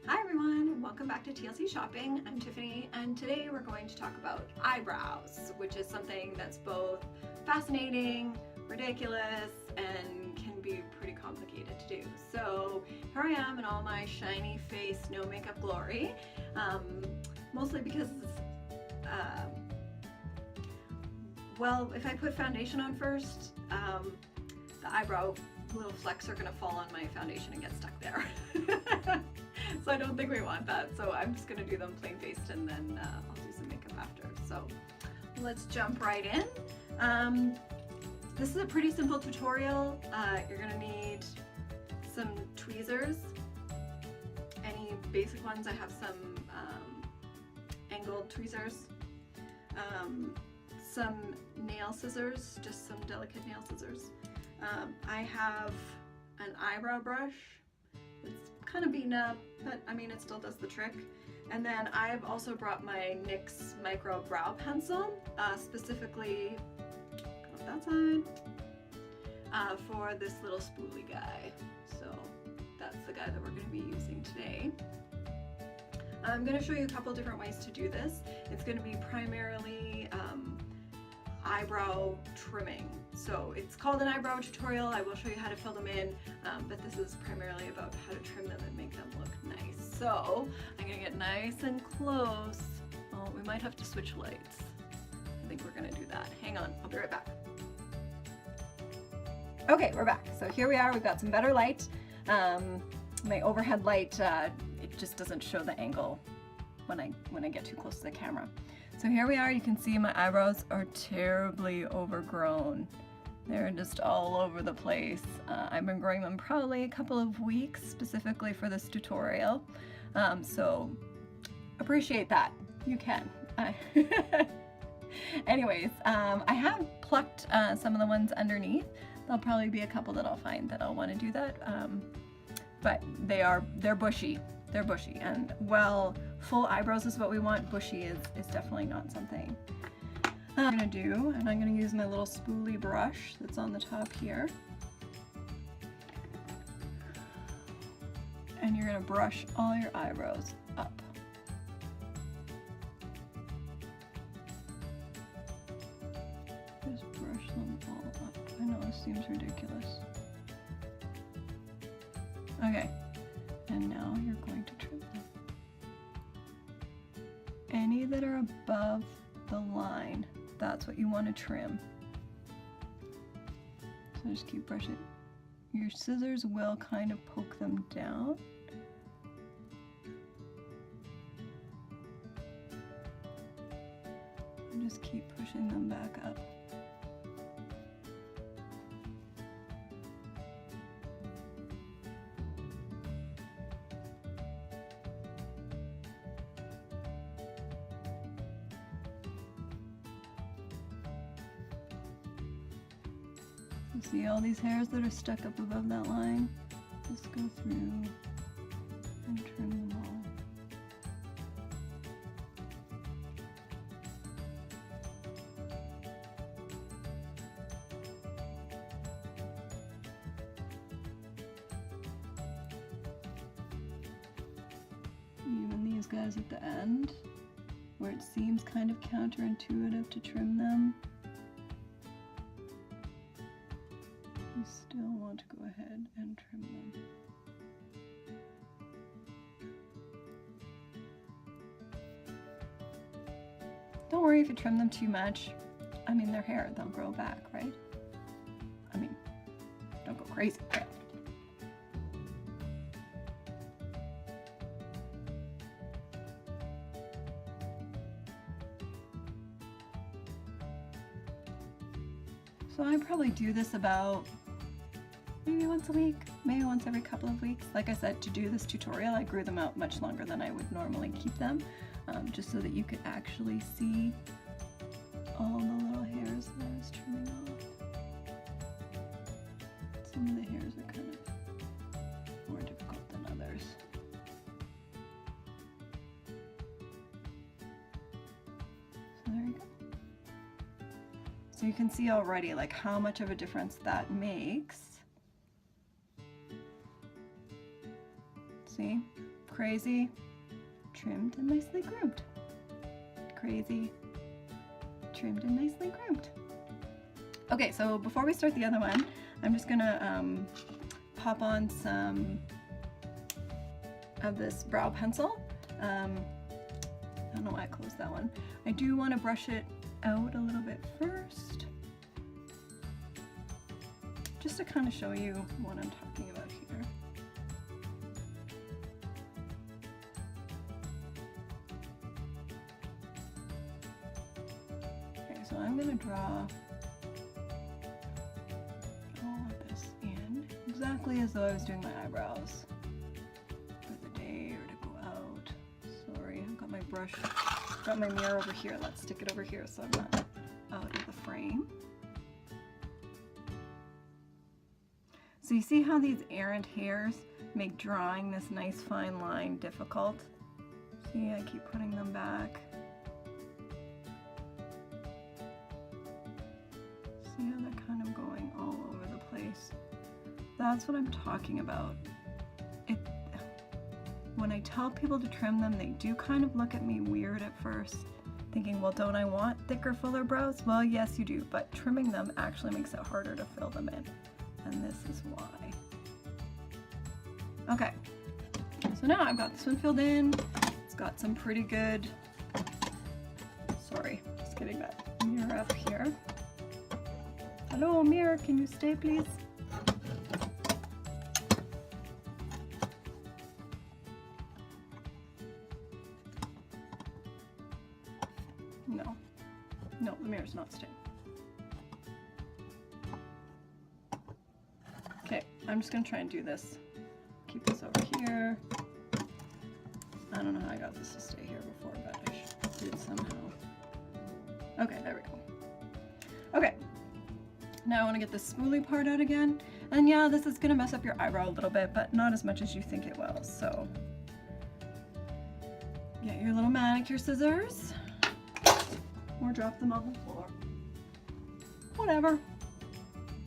Hi everyone, and welcome back to TLC Shopping. I'm Tiffany, and today we're going to talk about eyebrows, which is something that's both fascinating, ridiculous, and can be pretty complicated to do. So here I am in all my shiny face, no makeup glory, mostly because, well, if I put foundation on first, the eyebrow little flecks are gonna fall on my foundation and get stuck there. So I don't think we want that. So I'm just gonna do them plain faced and then I'll do some makeup after. So let's jump right in. This is a pretty simple tutorial. You're gonna need some tweezers, any basic ones. I have some angled tweezers, some nail scissors, just some delicate nail scissors. I have an eyebrow brush. It's kind of beaten up, but I mean it still does the trick. And then I've also brought my NYX micro brow pencil, specifically on that side, for this little spoolie guy. So that's the guy that we're going to be using today. I'm going to show you a couple different ways to do this. It's going to be primarily eyebrow trimming. So it's called an eyebrow tutorial. I will show you how to fill them in, but this is primarily about how to trim them and make them look nice. So I'm gonna get nice and close. Oh, we might have to switch lights. I think we're gonna do that. Hang on, I'll be right back. Okay, we're back. So here we are, we've got some better light. My overhead light, it just doesn't show the angle when I get too close to the camera. So here we are, you can see my eyebrows are terribly overgrown. They're just all over the place. I've been growing them probably a couple of weeks specifically for this tutorial. So appreciate that, you can. Anyways, I have plucked some of the ones underneath. There'll probably be a couple that I'll find that I'll want to do that. But they're bushy. They're bushy, and well, full eyebrows is what we want. Bushy is definitely not something I'm gonna do, and I'm gonna use my little spoolie brush that's on the top here. And you're gonna brush all your eyebrows up. Just brush them all up. I know this seems ridiculous. Okay. And now you're going to trim them. Any that are above the line, that's what you want to trim. So just keep brushing. Your scissors will kind of poke them down. And just keep pushing them back up. See all these hairs that are stuck up above that line? Just go through and trim them all. Even these guys at the end, where it seems kind of counterintuitive to trim them, you still want to go ahead and trim them. Don't worry if you trim them too much. I mean, they're hair, they'll grow back, right? I mean, don't go crazy. So I probably do this about maybe once a week, maybe once every couple of weeks. Like I said, to do this tutorial, I grew them out much longer than I would normally keep them, just so that you could actually see all the little hairs that I was trimming off. Some of the hairs are kind of more difficult than others. So there you go. So you can see already like how much of a difference that makes. See? Crazy, trimmed and nicely groomed. Crazy, trimmed and nicely groomed. Okay, so before we start the other one, I'm just gonna pop on some of this brow pencil. I don't know why I closed that one. I do want to brush it out a little bit first, just to kind of show you what I'm talking about here. Okay, so I'm going to draw all of this in exactly as though I was doing my eyebrows for the day or to go out. Sorry, I've got my brush, got my mirror over here. Let's stick it over here so I'm not out of the frame. So you see how these errant hairs make drawing this nice fine line difficult? See, I keep putting them back. See how they're kind of going all over the place? That's what I'm talking about. When I tell people to trim them, they do kind of look at me weird at first, thinking, well, don't I want thicker, fuller brows? Well, yes, you do, but trimming them actually makes it harder to fill them in. And this is why. Okay, so now I've got this one filled in. It's got some pretty good, sorry, just getting that mirror up here. Hello, mirror, can you stay, please? No, the mirror's not staying. Okay, I'm just gonna try and do this. Keep this over here. I don't know how I got this to stay here before, but I did somehow. Okay, there we go. Okay, now I want to get this spoolie part out again. And yeah, this is gonna mess up your eyebrow a little bit, but not as much as you think it will. So get your little manicure scissors, or drop them on the floor. Whatever.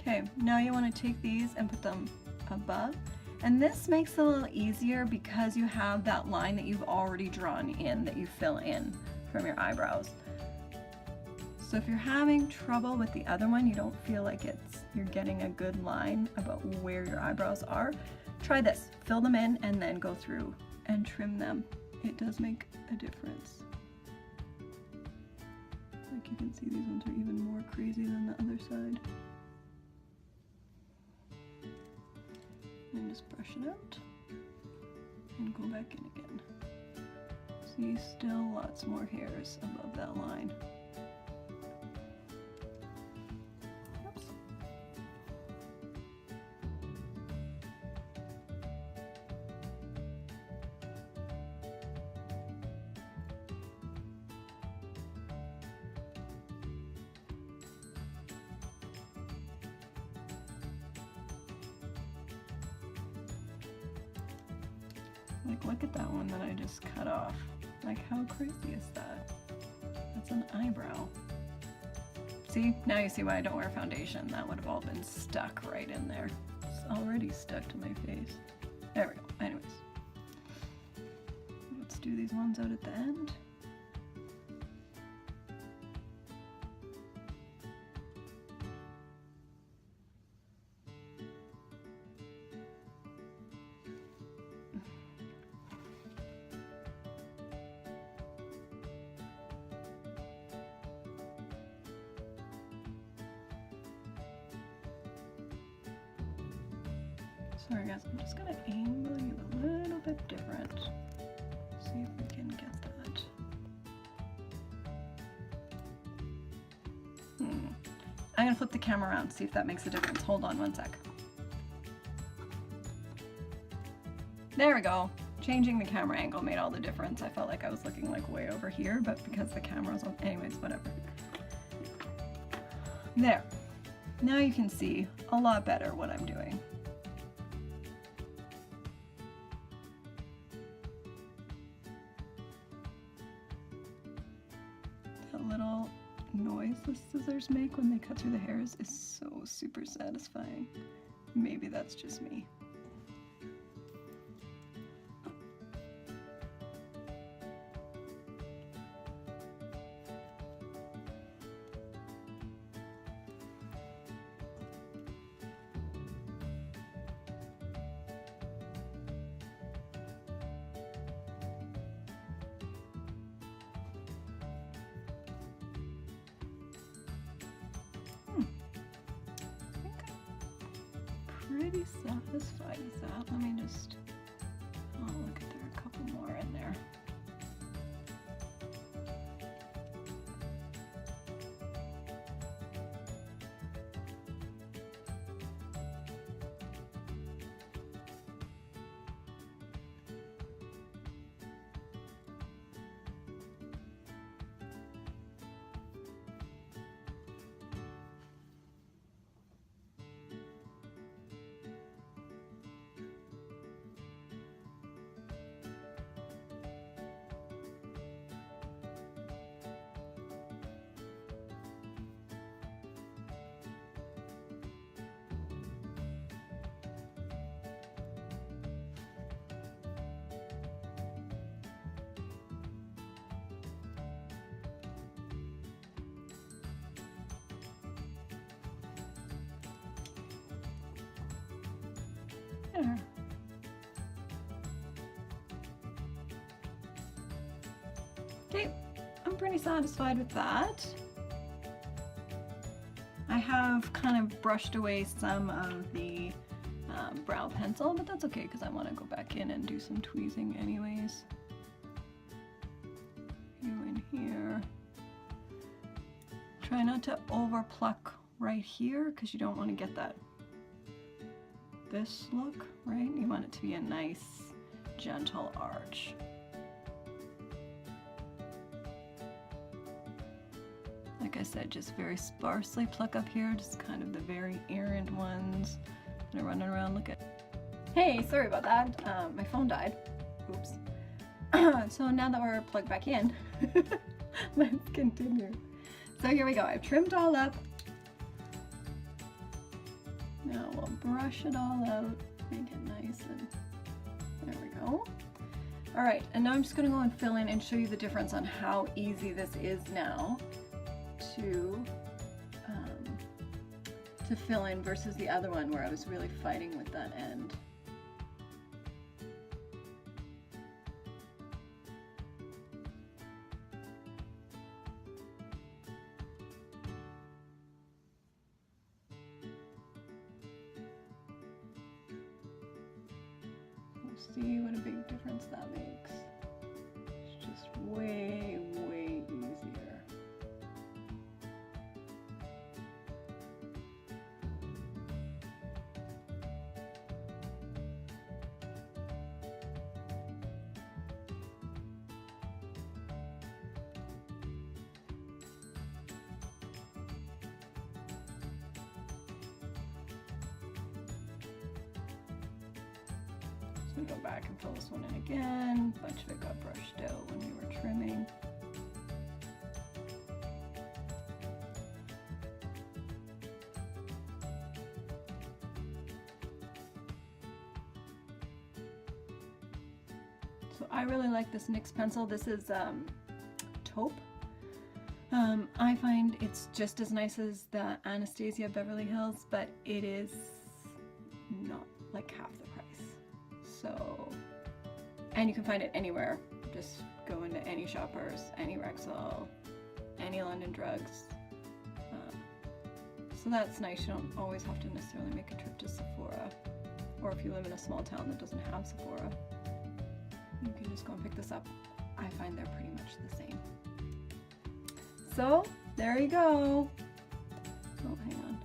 Okay, now you want to take these and put them above. And this makes it a little easier because you have that line that you've already drawn in that you fill in from your eyebrows. So if you're having trouble with the other one, you don't feel like you're getting a good line about where your eyebrows are, try this. Fill them in and then go through and trim them. It does make a difference. Like you can see, these ones are even more crazy than the other side. And just brush it out and go back in again. See, still lots more hairs above that line. Oops. Like, look at that one that I just cut off. Like, how crazy is that? That's an eyebrow. See? Now you see why I don't wear foundation. That would have all been stuck right in there. It's already stuck to my face. There we go. Anyways. Let's do these ones out at the end. Sorry guys, I'm just gonna angle you a little bit different. See if we can get that. I'm gonna flip the camera around, see if that makes a difference. Hold on one sec. There we go. Changing the camera angle made all the difference. I felt like I was looking like way over here, but because the camera was on, anyways, whatever. There. Now you can see a lot better what I'm doing. Little noise the scissors make when they cut through the hairs is so super pretty satisfied with that. Let me just, oh look at there are a couple more in there. There. Okay, I'm pretty satisfied with that. I have kind of brushed away some of the brow pencil, but that's okay because I want to go back in and do some tweezing anyways. You in here. Try not to over pluck right here because you don't want to get that this look, right? You want it to be a nice, gentle arch. Like I said, just very sparsely pluck up here, just kind of the very errant ones that are running around. Look at, hey, sorry about that. My phone died. Oops. So now that we're plugged back in, let's continue. So here we go. I've trimmed all up. Now we'll brush it all out, make it nice, and there we go. All right, and now I'm just gonna go and fill in and show you the difference on how easy this is now to fill in versus the other one where I was really fighting with that end. See what a big difference that makes. It's just way, way easier. Go back and fill this one in again. A bunch of it got brushed out when we were trimming. So I really like this NYX pencil. This is taupe. I find it's just as nice as the Anastasia Beverly Hills, but it is not like half the price. So, and you can find it anywhere. Just go into any Shoppers, any Rexall, any London Drugs. So that's nice. You don't always have to necessarily make a trip to Sephora. Or if you live in a small town that doesn't have Sephora, you can just go and pick this up. I find they're pretty much the same. So, there you go. Oh, hang on.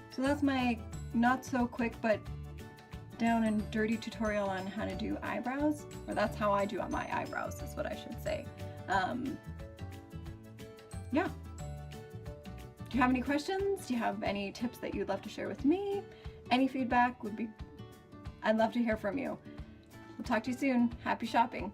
So that's my not so quick but down and dirty tutorial on how to do eyebrows, or that's how I do on my eyebrows is what I should say. Yeah. Do you have any questions? Do you have any tips that you'd love to share with me? Any feedback would be, I'd love to hear from you. We'll talk to you soon. Happy shopping.